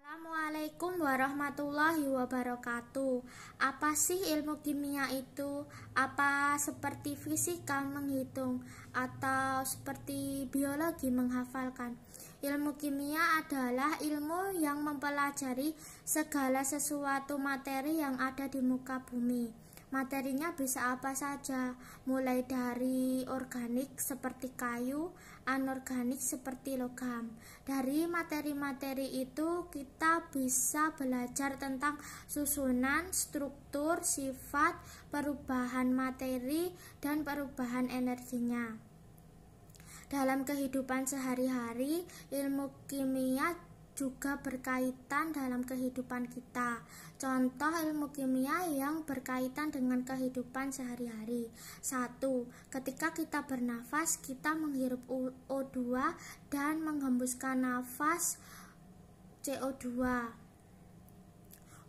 Assalamualaikum warahmatullahi wabarakatuh. Apa sih ilmu kimia itu? Apa seperti fisika menghitung atau seperti biologi menghafalkan? Ilmu kimia adalah ilmu yang mempelajari segala sesuatu materi yang ada di muka bumi. Materinya bisa apa saja, mulai dari organik seperti kayu, anorganik seperti logam. Dari materi-materi itu kita bisa belajar tentang susunan, struktur, sifat, perubahan materi, dan perubahan energinya. Dalam kehidupan sehari-hari, ilmu kimia juga berkaitan dalam kehidupan kita. Contoh ilmu kimia yang berkaitan dengan kehidupan sehari-hari. 1. Ketika kita bernafas, kita menghirup O2 dan menghembuskan nafas CO2.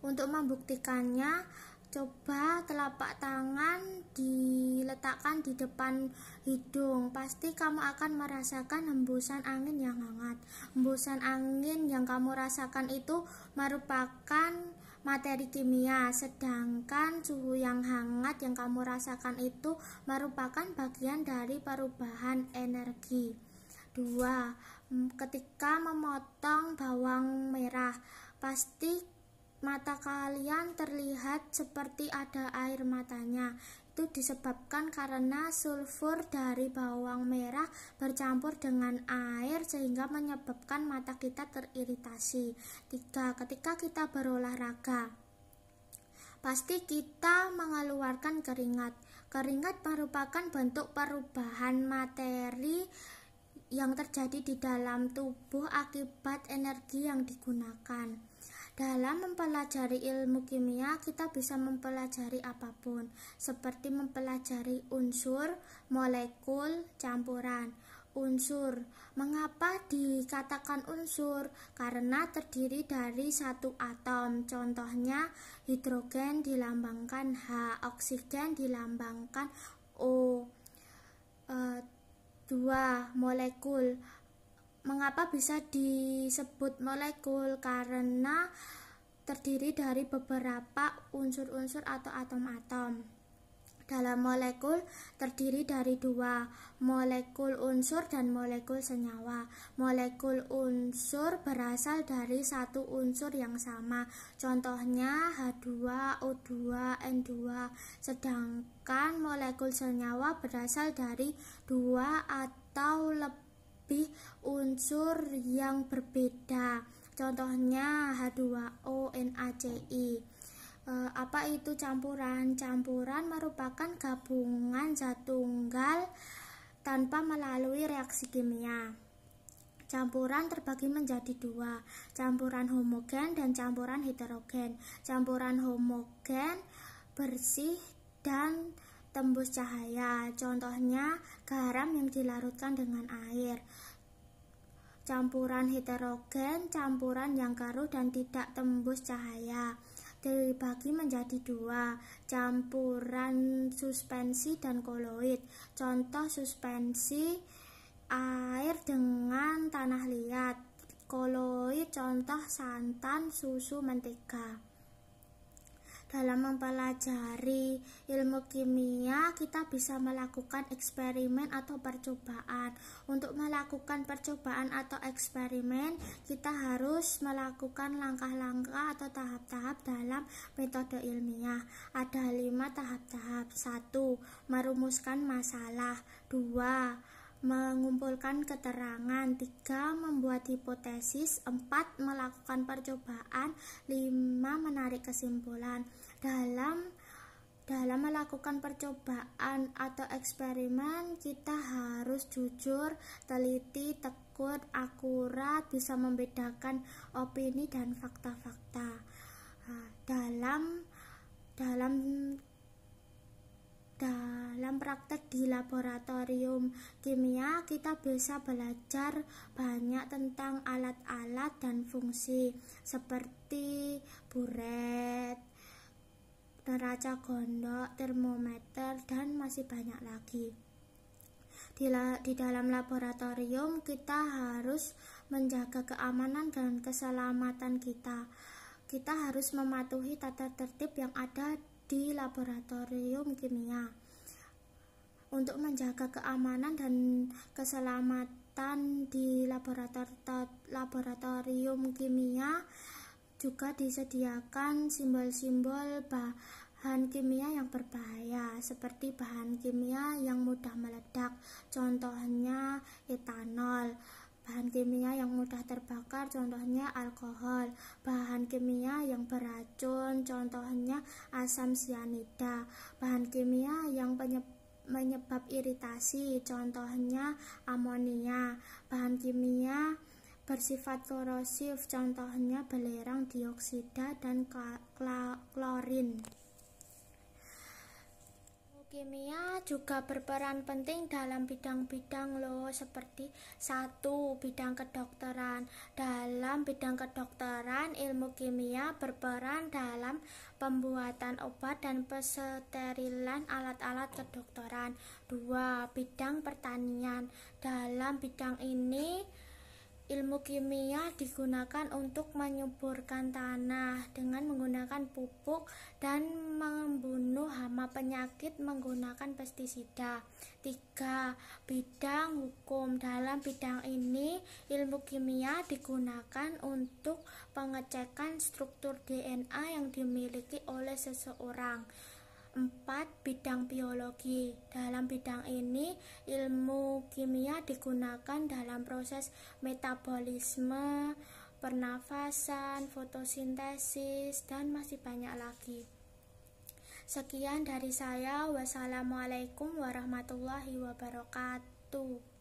Untuk membuktikannya, coba telapak tangan diletakkan di depan hidung. Pasti kamu akan merasakan hembusan angin yang hangat. Hembusan angin yang kamu rasakan itu merupakan materi kimia, sedangkan suhu yang hangat yang kamu rasakan itu merupakan bagian dari perubahan energi. 2. Ketika memotong bawang merah, pasti mata kalian terlihat seperti ada air matanya. Itu disebabkan karena sulfur dari bawang merah bercampur dengan air sehingga menyebabkan mata kita teriritasi. 3. Ketika kita berolahraga, pasti kita mengeluarkan keringat. Keringat merupakan bentuk perubahan materi yang terjadi di dalam tubuh akibat energi yang digunakan. Dalam mempelajari ilmu kimia, kita bisa mempelajari apapun, seperti mempelajari unsur, molekul, campuran. Unsur, mengapa dikatakan unsur? Karena terdiri dari satu atom. Contohnya, hidrogen dilambangkan H, oksigen dilambangkan O. 2. Molekul. Mengapa bisa disebut molekul? Karena terdiri dari beberapa unsur-unsur atau atom-atom. Dalam molekul terdiri dari dua, molekul unsur dan molekul senyawa. Molekul unsur berasal dari satu unsur yang sama, contohnya H2O2 N2. Sedangkan molekul senyawa berasal dari dua atau lebih unsur yang berbeda, contohnya H2O NaCl. Apa itu campuran? Campuran merupakan gabungan zat tunggal tanpa melalui reaksi kimia. Campuran terbagi menjadi dua, campuran homogen dan campuran heterogen. Campuran homogen bersih dan tembus cahaya, contohnya garam yang dilarutkan dengan air. Campuran heterogen, campuran yang keruh dan tidak tembus cahaya. Dibagi menjadi dua, campuran suspensi dan koloid. Contoh suspensi air dengan tanah liat. Koloid contoh santan, susu, mentega. Dalam mempelajari ilmu kimia, kita bisa melakukan eksperimen atau percobaan. Untuk melakukan percobaan atau eksperimen, kita harus melakukan langkah-langkah atau tahap-tahap dalam metode ilmiah. Ada 5 tahap-tahap. 1. Merumuskan masalah. 2. Mengumpulkan keterangan. 3. Membuat hipotesis. 4. Melakukan percobaan. 5. Menarik kesimpulan. Dalam melakukan percobaan atau eksperimen, kita harus jujur, teliti, tekun, akurat, bisa membedakan opini dan fakta-fakta. Dalam praktek di laboratorium kimia, kita bisa belajar banyak tentang alat-alat dan fungsi seperti buret, neraca gondok, termometer, dan masih banyak lagi. Di dalam laboratorium kita harus menjaga keamanan dan keselamatan kita. Kita harus mematuhi tata tertib yang ada di laboratorium kimia. Untuk menjaga keamanan dan keselamatan di laboratorium kimia juga disediakan simbol-simbol bahan kimia yang berbahaya, seperti bahan kimia yang mudah meledak, contohnya etanol. Bahan kimia yang mudah terbakar, contohnya alkohol. Bahan kimia yang beracun, contohnya asam sianida. Bahan kimia yang menyebab iritasi, contohnya amonia. Bahan kimia bersifat korosif, contohnya belerang, dioksida, dan klorin. Kimia juga berperan penting dalam bidang-bidang seperti 1. Bidang kedokteran. Dalam bidang kedokteran, ilmu kimia berperan dalam pembuatan obat dan pensterilan alat-alat kedokteran. 2. Bidang pertanian. Dalam bidang ini, ilmu kimia digunakan untuk menyuburkan tanah dengan menggunakan pupuk dan membunuh hama penyakit menggunakan pestisida. 3. Bidang hukum. Dalam bidang ini, ilmu kimia digunakan untuk pengecekan struktur DNA yang dimiliki oleh seseorang. 4. Bidang biologi. Dalam bidang ini, ilmu kimia digunakan dalam proses metabolisme, pernafasan, fotosintesis, dan masih banyak lagi. Sekian dari saya. Wassalamualaikum warahmatullahi wabarakatuh.